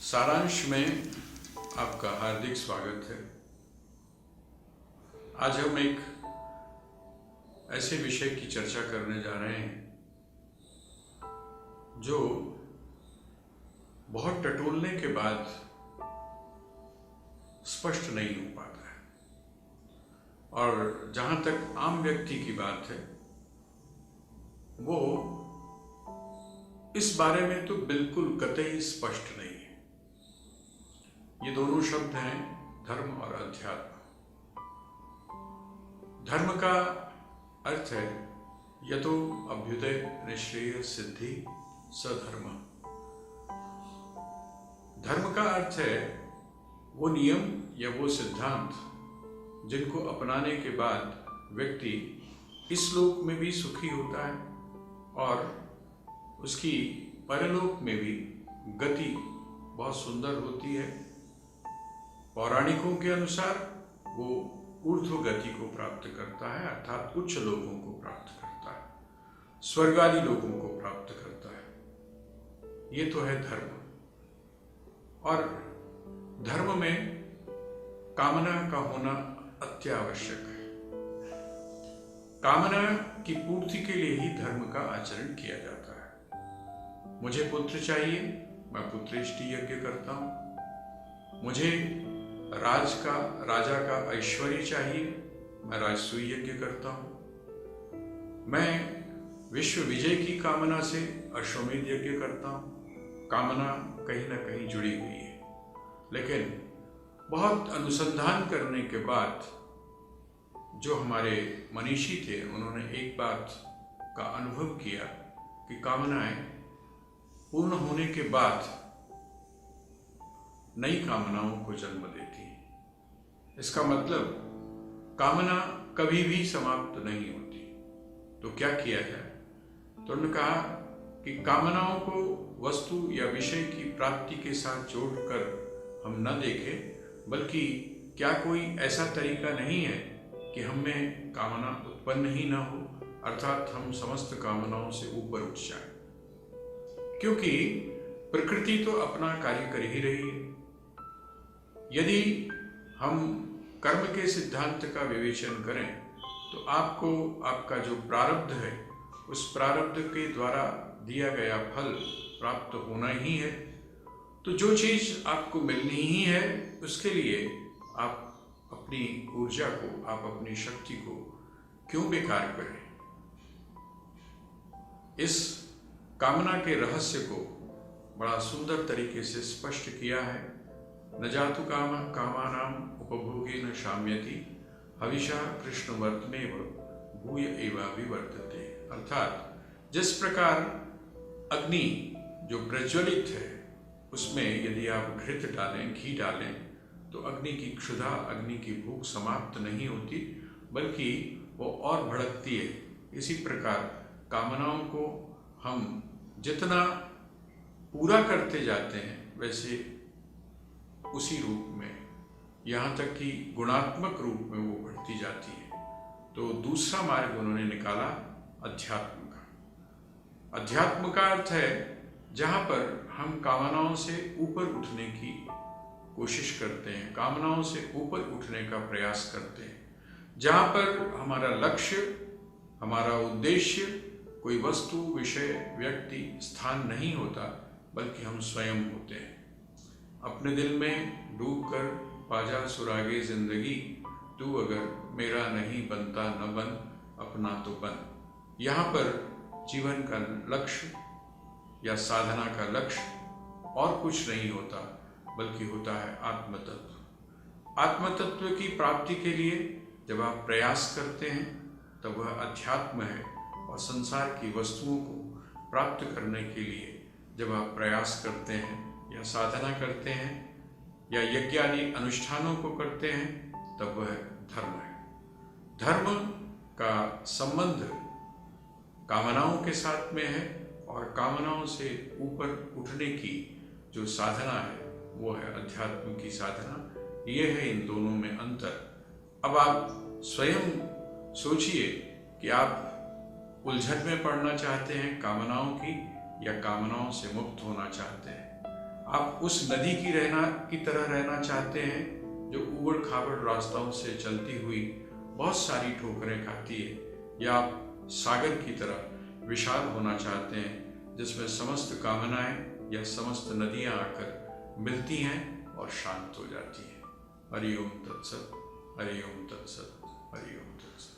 सारांश में आपका हार्दिक स्वागत है। आज हम एक ऐसे विषय की चर्चा करने जा रहे हैं जो बहुत टटोलने के बाद स्पष्ट नहीं हो पाता है, और जहां तक आम व्यक्ति की बात है वो इस बारे में तो बिल्कुल कतई स्पष्ट नहीं है। ये दोनों शब्द हैं धर्म और अध्यात्म। धर्म का अर्थ है यतो अभ्युदय निश्रेय सिद्धि सधर्म। धर्म का अर्थ है वो नियम या वो सिद्धांत जिनको अपनाने के बाद व्यक्ति इस लोक में भी सुखी होता है और उसकी परलोक में भी गति बहुत सुंदर होती है। पौराणिकों के अनुसार वो ऊर्ध्व गति को प्राप्त करता है, अर्थात उच्च लोगों को प्राप्त करता है, स्वर्ग आदि लोगों को प्राप्त करता है। ये तो है धर्म। और धर्म में कामना का होना अत्यावश्यक है। कामना की पूर्ति के लिए ही धर्म का आचरण किया जाता है। मुझे पुत्र चाहिए, मैं पुत्रेष्टि यज्ञ करता हूं। मुझे राजा का ऐश्वर्य चाहिए, मैं राजसूय यज्ञ करता हूं। मैं विश्व विजय की कामना से अश्वमेध यज्ञ करता हूं। कामना कहीं ना कहीं जुड़ी हुई है, लेकिन बहुत अनुसंधान करने के बाद जो हमारे मनीषी थे उन्होंने एक बात का अनुभव किया कि कामनाएं पूर्ण होने के बाद नई कामनाओं को जन्म देती है। इसका मतलब कामना कभी भी समाप्त नहीं होती। तो क्या किया जाए? तो उन्होंने कहा कि कामनाओं को वस्तु या विषय की प्राप्ति के साथ जोड़कर हम न देखें, बल्कि क्या कोई ऐसा तरीका नहीं है कि हम में कामना उत्पन्न ही ना हो, अर्थात हम समस्त कामनाओं से ऊपर उठ जाएं। क्योंकि प्रकृति तो अपना कार्य कर ही रही है। यदि हम कर्म के सिद्धांत का विवेचन करें तो आपको आपका जो प्रारब्ध है उस प्रारब्ध के द्वारा दिया गया फल प्राप्त होना ही है। तो जो चीज आपको मिलनी ही है उसके लिए आप अपनी ऊर्जा को, आप अपनी शक्ति को क्यों बेकार करें? इस कामना के रहस्य को बड़ा सुंदर तरीके से स्पष्ट किया है। न जातु कामानाम उपभोगे न शाम्यति हविषा कृष्ण वर्तमेव भूय एवाभिवर्तते। अर्थात जिस प्रकार अग्नि जो प्रज्वलित है उसमें यदि आप घृत डालें, घी डालें, तो अग्नि की क्षुधा, अग्नि की भूख समाप्त नहीं होती, बल्कि वो और भड़कती है। इसी प्रकार कामनाओं को हम जितना पूरा करते जाते हैं वैसे उसी रूप में, यहाँ तक कि गुणात्मक रूप में वो बढ़ती जाती है। तो दूसरा मार्ग उन्होंने निकाला अध्यात्म का। अध्यात्म का अर्थ है जहाँ पर हम कामनाओं से ऊपर उठने की कोशिश करते हैं, कामनाओं से ऊपर उठने का प्रयास करते हैं, जहाँ पर हमारा लक्ष्य, हमारा उद्देश्य कोई वस्तु, विषय, व्यक्ति, स्थान नहीं होता, बल्कि हम स्वयं होते हैं। अपने दिल में डूबकर पाजा सुरागे जिंदगी, तू अगर मेरा नहीं बनता न बन, अपना तो बन। यहाँ पर जीवन का लक्ष्य या साधना का लक्ष्य और कुछ नहीं होता, बल्कि होता है आत्मतत्व। आत्मतत्व की प्राप्ति के लिए जब आप प्रयास करते हैं तब वह अध्यात्म है, और संसार की वस्तुओं को प्राप्त करने के लिए जब आप प्रयास करते हैं या साधना करते हैं या यज्ञ आदि अनुष्ठानों को करते हैं, तब वह धर्म है। धर्म का संबंध कामनाओं के साथ में है, और कामनाओं से ऊपर उठने की जो साधना है वो है अध्यात्म की साधना। ये है इन दोनों में अंतर। अब आप स्वयं सोचिए कि आप उलझन में पड़ना चाहते हैं कामनाओं की, या कामनाओं से मुक्त होना चाहते हैं। आप उस नदी की तरह रहना चाहते हैं जो उबड़ खाबड़ रास्ताओं से चलती हुई बहुत सारी ठोकरें खाती है, या आप सागर की तरह विशाल होना चाहते हैं जिसमें समस्त कामनाएं या समस्त नदियां आकर मिलती हैं और शांत हो जाती हैं। हरि ओम तत्सत, हरि ओम तत्सत, हरि ओम तत्सत।